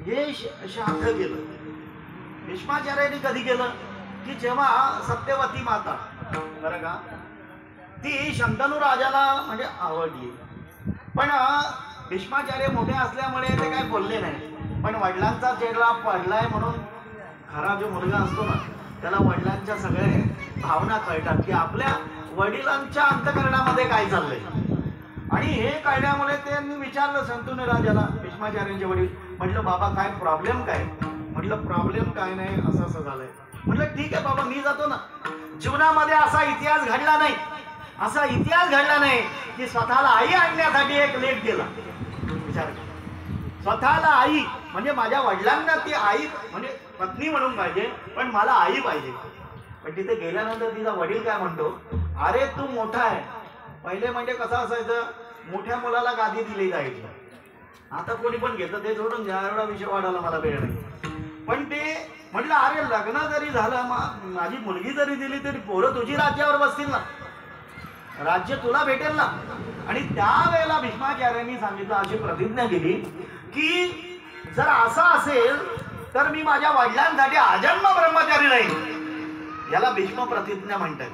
हे श्राद्ध केलं. भीष्माचार्यांनी कधी केलं की जेव्हा सत्यवती माता बरं का ती शंतनू राजाला म्हणजे आवडली, पण भीष्माचार्य मोठे असल्यामुळे ते काय बोलले नाही. पण वडिलांचा चेहरा पडलाय म्हणून खरा जो मुलगा असतो ना त्याला वडिलांच्या सगळे भावना कळतात की आपल्या वडिलांच्या अंतःकरणामध्ये काय चाललंय. आणि हे कळल्यामुळे त्यांनी विचारलं शंतनू राजाला, भीष्माचार्यांचे वडील. म्हटलं बाबा काय प्रॉब्लेम काय? म्हटलं प्रॉब्लेम काय नाही, असं असं झालंय. म्हटलं ठीक आहे बाबा मी जातो ना. जीवनामध्ये असा इतिहास घडला नाही, असा इतिहास घडला नाही की स्वतःला आई आणण्यासाठी एक लेख गेला. विचार करा, स्वतःला आई म्हणजे माझ्या वडिलांना ती आई म्हणजे पत्नी म्हणून पाहिजे, पण मला आई पाहिजे. पण तिथे गेल्यानंतर तिचा वडील काय म्हणतो, अरे तू मोठा आहे. पहिले म्हणजे कसं असायचं, मोठ्या मुलाला गादी दिली जायची. आता कोणी पण घेतं ते सोडून द्या, एवढा विषय वाढायला मला वेळ नाही. पण ते म्हटलं अरे लग्न जरी झालं, माझी मुलगी जरी दिली तरी पोरं तुझी राज्यावर बसतील ना, राज्य तुला भेटेल ना. आणि त्यावेळेला भीष्माचार्यांनी सांगितलं, अशी प्रतिज्ञा केली की जर असं असेल तर मी माझ्या वडिलांसाठी आजन्म ब्रह्मचारी राहील. याला भीष्म प्रतिज्ञा म्हणतात.